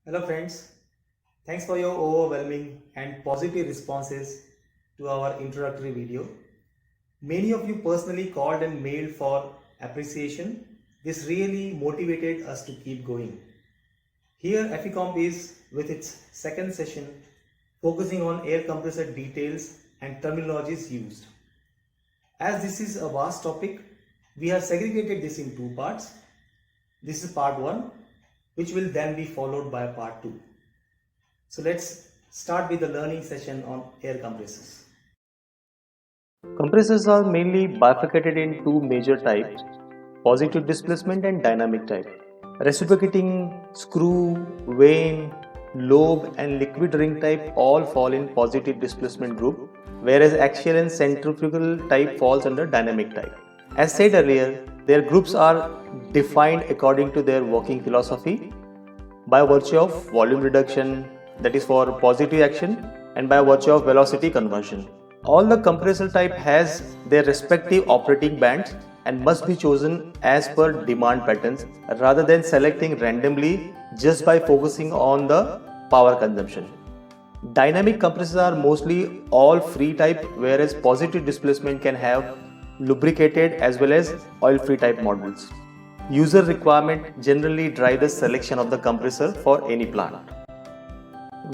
Hello friends, thanks for your overwhelming and positive responses to our introductory video. Many of you personally called and mailed for appreciation. This really motivated us to keep going. Here Efficomp is with its second session focusing on air compressor details and terminologies used. As this is a vast topic, we have segregated this in two parts. This is part 1, which will then be followed by part 2. So let's start with the learning session on air compressors. Compressors are mainly bifurcated in two major types, positive displacement and dynamic type. Reciprocating, screw, vane, lobe and liquid ring type all fall in positive displacement group, whereas axial and centrifugal type falls under dynamic type. As said earlier, their groups are defined according to their working philosophy by virtue of volume reduction, that is for positive action, and by virtue of velocity conversion. All the compressor type has their respective operating bands and must be chosen as per demand patterns rather than selecting randomly just by focusing on the power consumption. Dynamic compressors are mostly all free type, whereas positive displacement can have lubricated as well as oil free type models. User requirement generally drive the selection of the compressor for any plant.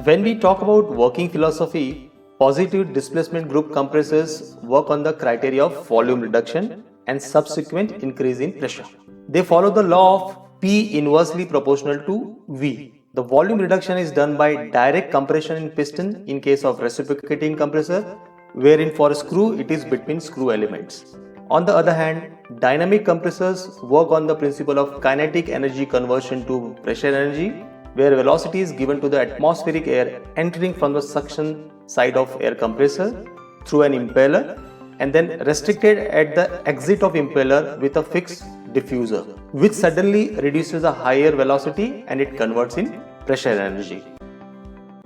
When we talk about working philosophy, positive displacement group compressors work on the criteria of volume reduction and subsequent increase in pressure. They follow the law of P inversely proportional to V. The volume reduction is done by direct compression in piston in case of reciprocating compressor, wherein for a screw it is between screw elements. On the other hand, dynamic compressors work on the principle of kinetic energy conversion to pressure energy, where velocity is given to the atmospheric air entering from the suction side of air compressor through an impeller and then restricted at the exit of impeller with a fixed diffuser, which suddenly reduces a higher velocity and it converts in pressure energy.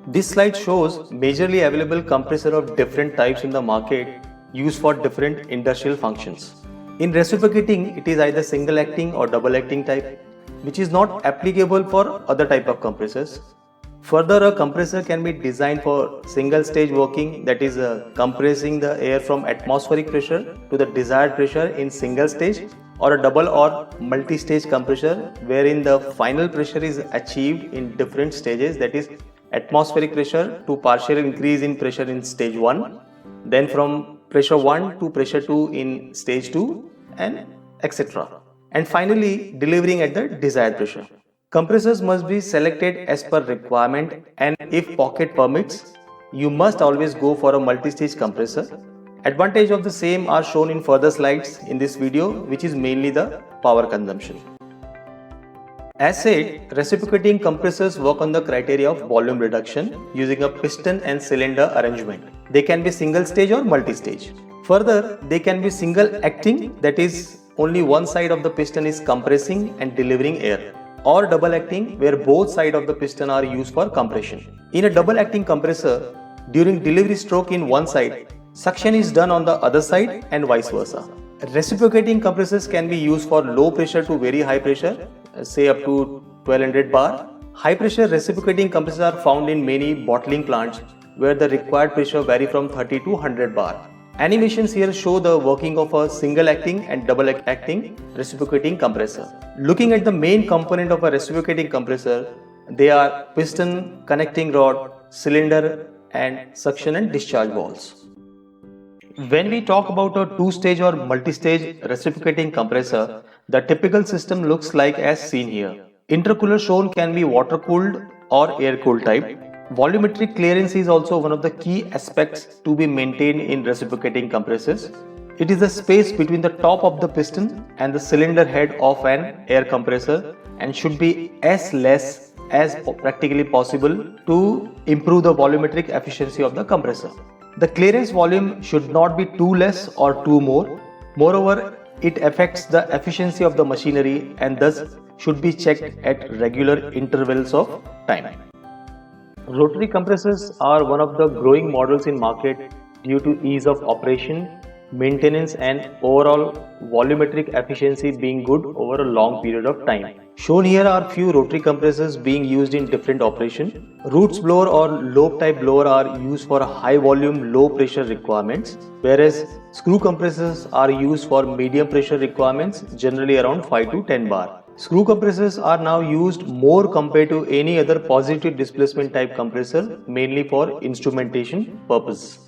This slide shows majorly available compressor of different types in the market used for different industrial functions. In reciprocating, it is either single acting or double acting type, which is not applicable for other type of compressors. Further, a compressor can be designed for single stage working, that is compressing the air from atmospheric pressure to the desired pressure in single stage, or a double or multi-stage compressor wherein the final pressure is achieved in different stages, that is atmospheric pressure to partial increase in pressure in stage 1, then from pressure 1 to pressure 2 in stage 2 and etc. And finally delivering at the desired pressure. Compressors must be selected as per requirement, and if pocket permits, you must always go for a multi-stage compressor. Advantage of the same are shown in further slides in this video, which is mainly the power consumption. As said, reciprocating compressors work on the criteria of volume reduction using a piston and cylinder arrangement. They can be single stage or multi-stage. Further, they can be single acting, that is only one side of the piston is compressing and delivering air, or double acting where both sides of the piston are used for compression. In a double acting compressor, during delivery stroke in one side, suction is done on the other side and vice versa. Reciprocating compressors can be used for low pressure to very high pressure, say up to 1200 bar. High pressure reciprocating compressors are found in many bottling plants where the required pressure vary from 30 to 100 bar. Animations here show the working of a single acting and double acting reciprocating compressor. Looking at the main component of a reciprocating compressor, they are piston, connecting rod, cylinder and suction and discharge valves. When we talk about a two-stage or multi-stage reciprocating compressor, the typical system looks like as seen here. Intercooler shown can be water-cooled or air-cooled type. Volumetric clearance is also one of the key aspects to be maintained in reciprocating compressors. It is the space between the top of the piston and the cylinder head of an air compressor and should be as less as practically possible to improve the volumetric efficiency of the compressor. The clearance volume should not be too less or too more. Moreover, it affects the efficiency of the machinery and thus should be checked at regular intervals of time. Rotary compressors are one of the growing models in market due to ease of operation, maintenance and overall volumetric efficiency being good over a long period of time. Shown here are few rotary compressors being used in different operation. Roots blower or lobe type blower are used for high volume low pressure requirements, whereas screw compressors are used for medium pressure requirements, generally around 5 to 10 bar. Screw compressors are now used more compared to any other positive displacement type compressor, mainly for instrumentation purpose.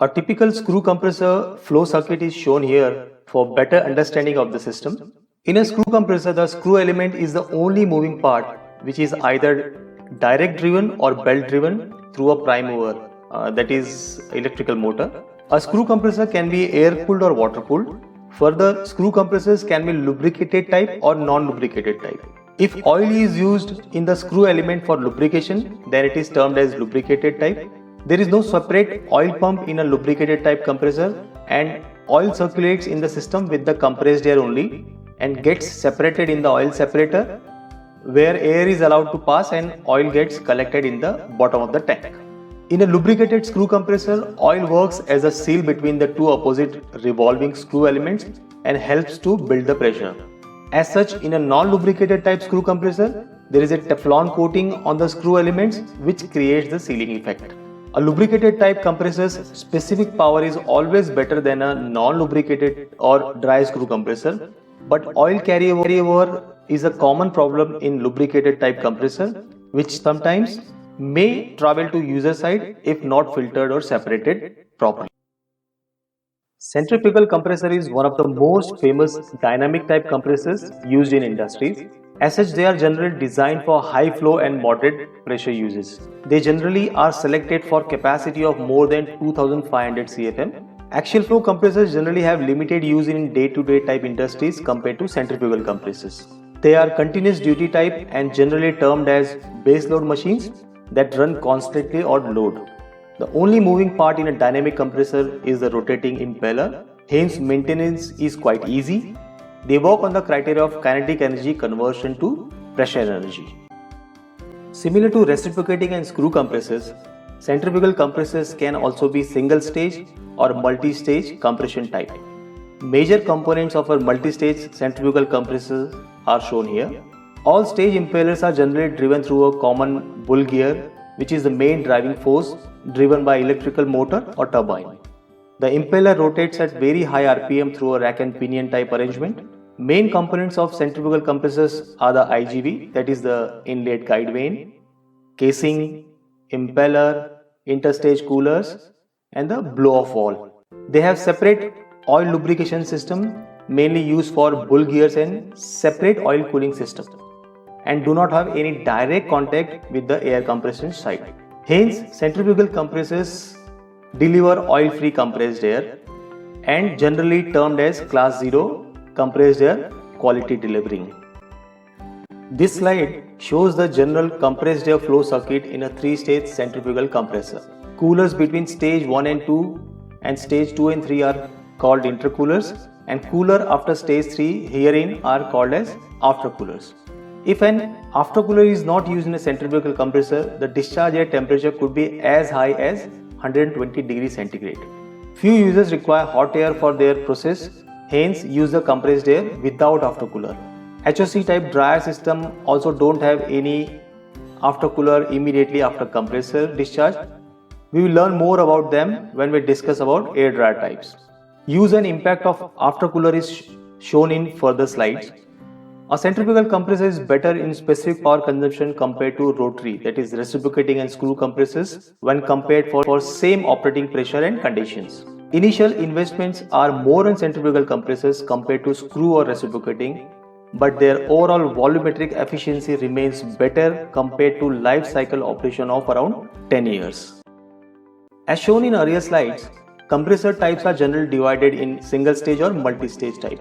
A typical screw compressor flow circuit is shown here for better understanding of the system. In a screw compressor, the screw element is the only moving part which is either direct driven or belt driven through a prime mover, that is electrical motor. A screw compressor can be air cooled or water cooled. Further, screw compressors can be lubricated type or non-lubricated type. If oil is used in the screw element for lubrication, then it is termed as lubricated type. There is no separate oil pump in a lubricated type compressor, and oil circulates in the system with the compressed air only and gets separated in the oil separator, where air is allowed to pass and oil gets collected in the bottom of the tank. In a lubricated screw compressor, oil works as a seal between the two opposite revolving screw elements and helps to build the pressure. As such, in a non-lubricated type screw compressor, there is a Teflon coating on the screw elements which creates the sealing effect. A lubricated type compressor's specific power is always better than a non-lubricated or dry screw compressor, but oil carryover is a common problem in lubricated type compressor, which sometimes may travel to user side if not filtered or separated properly. Centrifugal compressor is one of the most famous dynamic type compressors used in industries. As such, they are generally designed for high flow and moderate pressure uses. They generally are selected for capacity of more than 2500 CFM. Axial flow compressors generally have limited use in day-to-day type industries compared to centrifugal compressors. They are continuous duty type and generally termed as base load machines that run constantly on load. The only moving part in a dynamic compressor is the rotating impeller, hence maintenance is quite easy. They work on the criteria of kinetic energy conversion to pressure energy. Similar to reciprocating and screw compressors, centrifugal compressors can also be single stage or multi-stage compression type. Major components of a multi-stage centrifugal compressor are shown here. All stage impellers are generally driven through a common bull gear, which is the main driving force driven by electrical motor or turbine. The impeller rotates at very high RPM through a rack and pinion type arrangement. Main components of centrifugal compressors are the IGV, that is the inlet guide vane, casing, impeller, interstage coolers, and the blow-off valve. They have separate oil lubrication system, mainly used for bull gears, and separate oil cooling system, and do not have any direct contact with the air compression side. Hence, centrifugal compressors deliver oil-free compressed air and generally termed as class 0 compressed air quality delivering. This slide shows the general compressed air flow circuit in a 3-stage centrifugal compressor. Coolers between stage 1 and 2 and stage 2 and 3 are called intercoolers, and cooler after stage 3 herein are called as aftercoolers. If an aftercooler is not used in a centrifugal compressor, the discharge air temperature could be as high as 120 degrees centigrade. Few users require hot air for their process, hence use the compressed air without aftercooler. HOC type dryer system also don't have any aftercooler immediately after compressor discharge. We will learn more about them when we discuss about air dryer types. Use and impact of aftercooler is shown in further slides. A centrifugal compressor is better in specific power consumption compared to rotary, that is reciprocating and screw compressors, when compared for same operating pressure and conditions. Initial investments are more in centrifugal compressors compared to screw or reciprocating, but their overall volumetric efficiency remains better compared to life cycle operation of around 10 years. As shown in earlier slides, compressor types are generally divided in single stage or multi-stage type.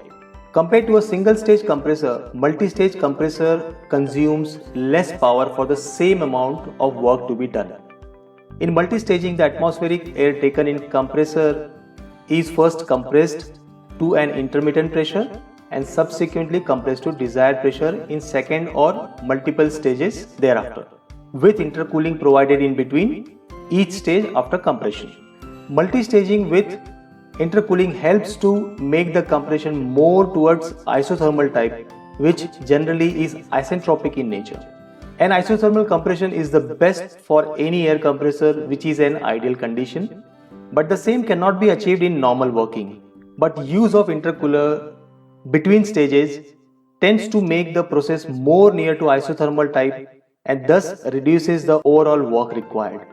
Compared to a single stage compressor, multi-stage compressor consumes less power for the same amount of work to be done. In multi-staging, the atmospheric air taken in compressor is first compressed to an intermittent pressure and subsequently compressed to desired pressure in second or multiple stages thereafter, with intercooling provided in between each stage after compression. Multi-staging with intercooling helps to make the compression more towards isothermal type, which generally is isentropic in nature. An isothermal compression is the best for any air compressor, which is an ideal condition, but the same cannot be achieved in normal working. But use of intercooler between stages tends to make the process more near to isothermal type and thus reduces the overall work required.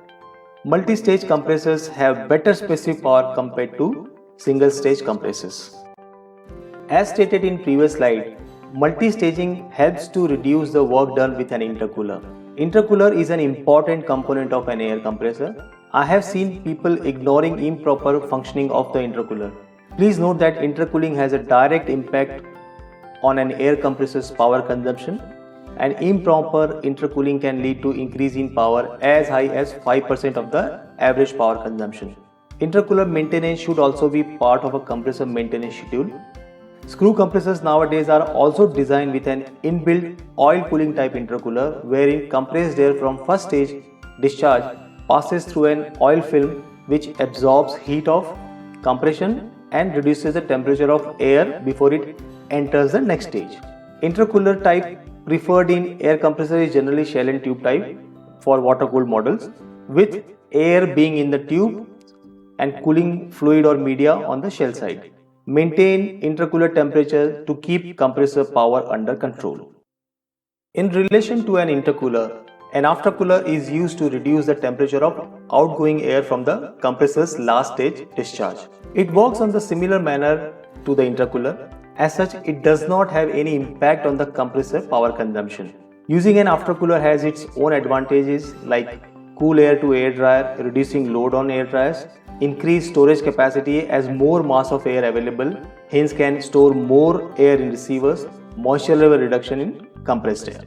Multi-stage compressors have better specific power compared to single-stage compressors. As stated in previous slide, multi-staging helps to reduce the work done with an intercooler. Intercooler is an important component of an air compressor. I have seen people ignoring improper functioning of the intercooler. Please note that intercooling has a direct impact on an air compressor's power consumption, and improper intercooling can lead to increase in power as high as 5% of the average power consumption. Intercooler maintenance should also be part of a compressor maintenance schedule. Screw compressors nowadays are also designed with an inbuilt oil cooling type intercooler, wherein compressed air from first stage discharge passes through an oil film which absorbs heat of compression and reduces the temperature of air before it enters the next stage. Intercooler type preferred in air compressor is generally shell and tube type for water cooled models, with air being in the tube and cooling fluid or media on the shell side. Maintain intercooler temperature to keep compressor power under control. In relation to an intercooler, an aftercooler is used to reduce the temperature of outgoing air from the compressor's last stage discharge. It works on the similar manner to the intercooler. As such, it does not have any impact on the compressor power consumption. Using an aftercooler has its own advantages like cool air to air dryer, reducing load on air dryers, increased storage capacity as more mass of air available, hence can store more air in receivers, moisture level reduction in compressed air.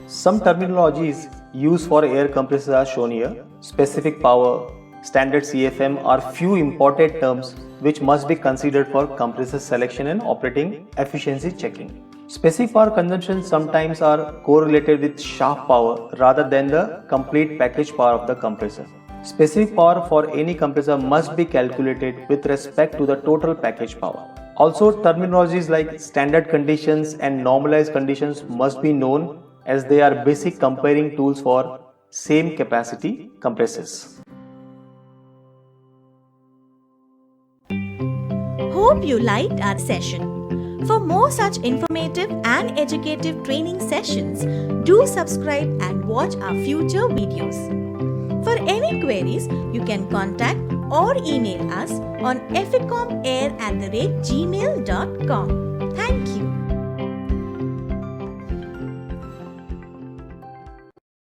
Some terminologies used for air compressors are shown here. Specific power, standard CFM are few important terms which must be considered for compressor selection and operating efficiency checking. Specific power consumption sometimes are correlated with shaft power rather than the complete package power of the compressor. Specific power for any compressor must be calculated with respect to the total package power. Also, terminologies like standard conditions and normalized conditions must be known, as they are basic comparing tools for same capacity compressors. Hope you liked our session. For more such informative and educative training sessions, do subscribe and watch our future videos. For any queries, you can contact or email us on efficomair@gmail.com. Thank you.